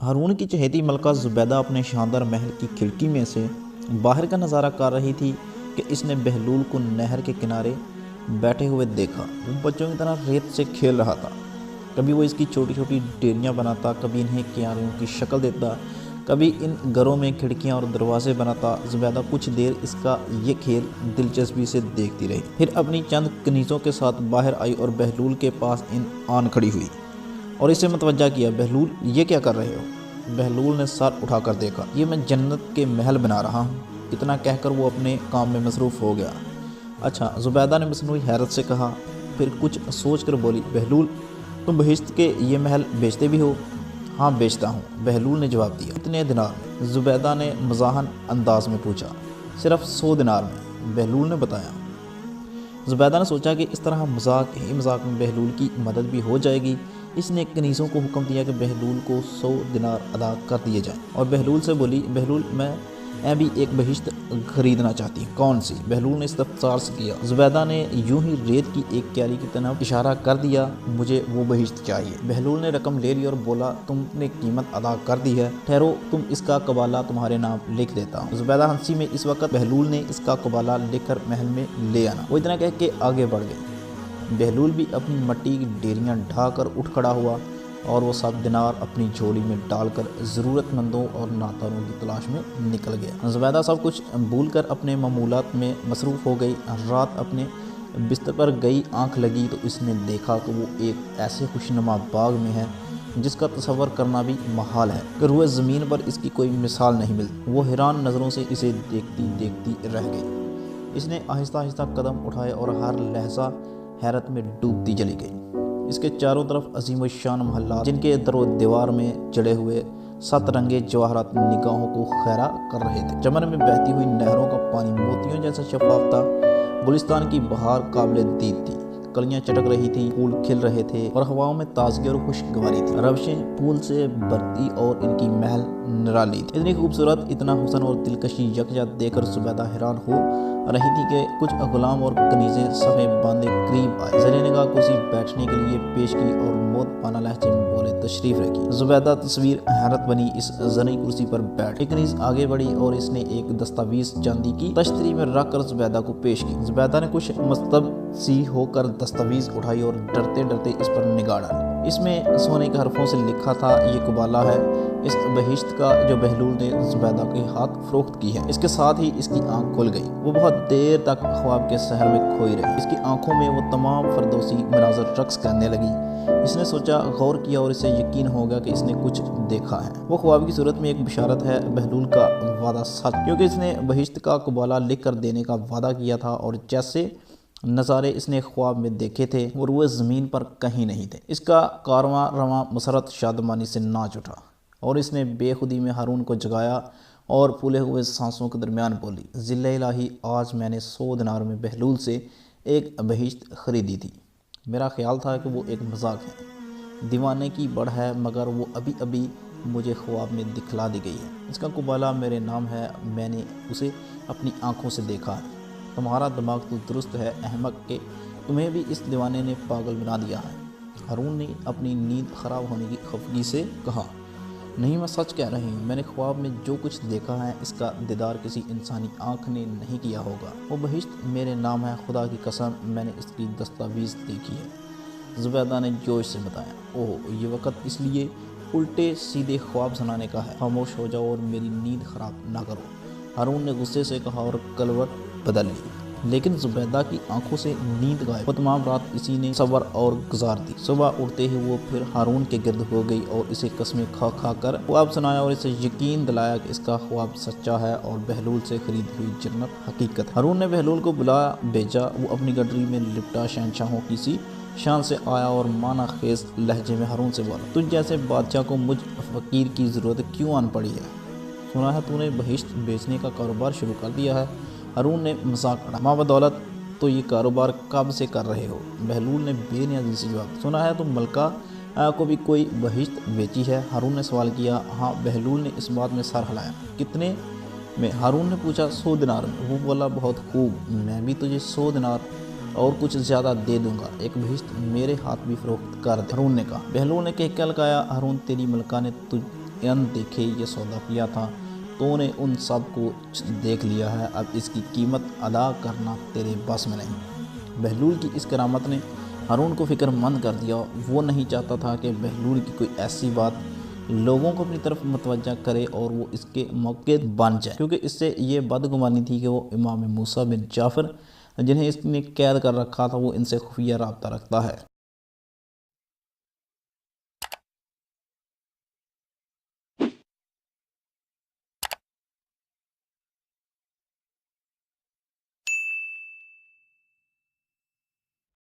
ہارون کی چہیتی ملکہ زبیدہ اپنے شاندار محل کی کھڑکی میں سے باہر کا نظارہ کر رہی تھی کہ اس نے بہلول کو نہر کے کنارے بیٹھے ہوئے دیکھا۔ وہ بچوں کی طرح ریت سے کھیل رہا تھا۔ کبھی وہ اس کی چھوٹی چھوٹی ڈیریاں بناتا، کبھی انہیں کیاریوں کی شکل دیتا، کبھی ان گھروں میں کھڑکیاں اور دروازے بناتا۔ زبیدہ کچھ دیر اس کا یہ کھیل دلچسپی سے دیکھتی رہی، پھر اپنی چند کنیزوں کے ساتھ باہر آئی اور بہلول کے پاس آن کھڑی ہوئی اور اسے متوجہ کیا۔ بہلول، یہ کیا کر رہے ہو؟ بہلول نے سر اٹھا کر دیکھا۔ یہ میں جنت کے محل بنا رہا ہوں۔ اتنا کہہ کر وہ اپنے کام میں مصروف ہو گیا۔ اچھا، زبیدہ نے مصنوعی حیرت سے کہا، پھر کچھ سوچ کر بولی، بہلول، تم بہشت کے یہ محل بیچتے بھی ہو؟ ہاں بیچتا ہوں، بہلول نے جواب دیا۔ کتنے دینار میں؟ زبیدہ نے مزاحن انداز میں پوچھا۔ صرف 100 دینار میں، بہلول نے بتایا۔ زبیدہ نے سوچا کہ اس طرح مذاق ہی مذاق میں بہلول کی مدد بھی ہو جائے گی۔ اس نے کنیزوں کو حکم دیا کہ بہلول کو 100 دینار ادا کر دیے جائیں، اور بہلول سے بولی، بہلول، میں بھی ایک بہشت خریدنا چاہتی ہوں۔ کون سی؟ بہلول نے استفسار سے کیا۔ زبیدہ نے یوں ہی ریت کی ایک کیاری کی طرف اشارہ کر دیا۔ مجھے وہ بہشت چاہیے۔ بہلول نے رقم لے لی اور بولا، تم نے قیمت ادا کر دی ہے، ٹھہرو، تم اس کا قبالہ تمہارے نام لکھ دیتا ہوں۔ زبیدہ ہنسی میں اس وقت بہلول نے اس کا قبالہ لکھ کر محل میں لے آنا۔ وہ اتنا کہہ کے آگے بڑھ گئی۔ بہلول بھی اپنی مٹی کی ڈیریاں ڈھا کر اٹھ کھڑا ہوا اور وہ 100 دینار اپنی جھولی میں ڈال کر ضرورت مندوں اور ناتاروں کی تلاش میں نکل گیا۔ زبیدہ سب کچھ بھول کر اپنے معمولات میں مصروف ہو گئی۔ رات اپنے بستر پر گئی، آنکھ لگی تو اس نے دیکھا کہ وہ ایک ایسے خوشنما باغ میں ہے جس کا تصور کرنا بھی محال ہے کہ روئے زمین پر اس کی کوئی مثال نہیں ملتی۔ وہ حیران نظروں سے اسے دیکھتی دیکھتی رہ گئی۔ اس نے آہستہ آہستہ قدم اٹھائے اور ہر لحظہ حیرت میں ڈوبتی چلی گئی۔ اس کے چاروں طرف عظیم الشان محلات، جن کے در و دیوار میں جڑے ہوئے 7 رنگے جواہرات نگاہوں کو خیرہ کر رہے تھے۔ چمن میں بہتی ہوئی نہروں کا پانی موتیوں جیسا شفاف تھا۔ گلستان کی بہار قابل دید تھی، کلیاں چٹک رہی تھیں، پھول کھل رہے تھے اور ہواؤں میں تازگی اور خوشگواری تھی۔ روشیں پھول سے برتی اور ان کی محل نرالی تھی۔ اتنی خوبصورت، اتنا حسن اور دلکشی یکجا دیکھ کر زبیدہ حیران ہو رہی تھی کہ کچھ غلام اور کنیزیں صفیں باندھے قریب آئے۔ زر نگاہ کرسی بیٹھنے کے لیے پیش کی اور موت پانا لہجے میں بولے، تشریف رکھیے۔ زبیدہ تصویر حیرت بنی اس زرعی کرسی پر بیٹھ۔ ایک کنیز آگے بڑھی اور اس نے ایک دستاویز چاندی کی تشتری میں رکھ کر زبیدہ کو پیش کی۔ زبیدہ نے کچھ مستب سی ہو کر دستاویز اٹھائی اور ڈرتے ڈرتے اس پر نگاہ ڈالی۔ اس میں سونے کے حرفوں سے لکھا تھا، یہ قبالہ ہے اس بہشت کا جو بہلول نے زبیدہ کے ہاتھ فروخت کی ہے۔ اس کے ساتھ ہی اس کی آنکھ کھل گئی۔ وہ بہت دیر تک خواب کے سحر میں کھوئی رہی۔ اس کی آنکھوں میں وہ تمام فردوسی مناظر رقص کرنے لگی۔ اس نے سوچا، غور کیا اور اسے یقین ہو گیا کہ اس نے کچھ دیکھا ہے۔ وہ خواب کی صورت میں ایک بشارت ہے۔ بہلول کا وعدہ سچ، کیونکہ اس نے بہشت کا قبالہ لکھ کر دینے کا وعدہ کیا تھا اور جیسے نظارے اس نے خواب میں دیکھے تھے وہ روئے زمین پر کہیں نہیں تھے۔ اس کا کارواں رواں مسرت شادمانی سے ناچ اٹھا اور اس نے بے خودی میں ہارون کو جگایا اور پھولے ہوئے سانسوں کے درمیان بولی، ذل الہی، آج میں نے 100 دینار میں بہلول سے ایک بہشت خریدی تھی۔ میرا خیال تھا کہ وہ ایک مذاق ہے، دیوانے کی بڑھ ہے، مگر وہ ابھی ابھی مجھے خواب میں دکھلا دی گئی ہے۔ اس کا قبالہ میرے نام ہے، میں نے اسے اپنی آنکھوں سے دیکھا ہے۔ تمہارا دماغ تو درست ہے احمق، کہ تمہیں بھی اس دیوانے نے پاگل بنا دیا ہے۔ ہارون نے اپنی نیند خراب ہونے کی خفگی سے کہا، نہیں، میں سچ کہہ رہی ہوں، میں نے خواب میں جو کچھ دیکھا ہے اس کا دیدار کسی انسانی آنکھ نے نہیں کیا ہوگا۔ وہ بہشت میرے نام ہے، خدا کی قسم، میں نے اس کی دستاویز دیکھی ہے۔ زبیدہ نے جوش سے بتایا، اوہ، یہ وقت اس لیے الٹے سیدھے خواب سنانے کا ہے، خاموش ہو جاؤ اور میری نیند خراب نہ کرو، ہارون نے غصے سے کہا اور کلوٹ بدل لی۔ لیکن زبیدہ کی آنکھوں سے نیند غائب۔ وہ تمام رات اسی نے صبر اور گزار دی۔ صبح اٹھتے ہی وہ پھر ہارون کے گرد ہو گئی اور اسے قسمیں کھا کھا کر خواب سنایا اور اسے یقین دلایا کہ اس کا خواب سچا ہے اور بہلول سے خریدی ہوئی جنت حقیقت ہے۔ ہارون نے بہلول کو بلا بھیجا۔ وہ اپنی گڈری میں لپٹا شہنشاہوں کی سی شان سے آیا اور معنی خیز لہجے میں ہارون سے بولا، تجھ جیسے بادشاہ کو مجھ فقیر کی ضرورت کیوں آن پڑی ہے؟ سنا ہے تو نے بہشت بیچنے کا کاروبار شروع کر دیا ہے۔ ہارون نے مذاق اڑایا، ماں بدولت تو یہ کاروبار کب سے کر رہے ہو؟ بہلول نے بے نیازی سے جواب دیا، سنا ہے تم ملکہ کو بھی کوئی بہشت بیچی ہے؟ ہارون نے سوال کیا۔ ہاں، بہلول نے اس بات میں سر ہلایا۔ کتنے میں؟ ہارون نے پوچھا۔ 100 دینار میں۔ وہ بولا، بہت خوب، میں بھی تجھے 100 دینار اور کچھ زیادہ دے دوں گا، ایک بہشت میرے ہاتھ بھی فروخت کر دے، ہارون نے کہا۔ بہلول نے کہہ لگایا، ہارون، تیری ملکہ نے تجھ دیکھے یہ سودا کیا تھا تو نے ان سب کو دیکھ لیا ہے، اب اس کی قیمت ادا کرنا تیرے بس میں نہیں۔ بہلول کی اس کرامت نے ہارون کو فکر مند کر دیا۔ وہ نہیں چاہتا تھا کہ بہلول کی کوئی ایسی بات لوگوں کو اپنی طرف متوجہ کرے اور وہ اس کے موقع بن جائے، کیونکہ اس سے یہ بدگمانی تھی کہ وہ امام موسیٰ بن جعفر جنہیں اس نے قید کر رکھا تھا وہ ان سے خفیہ رابطہ رکھتا ہے۔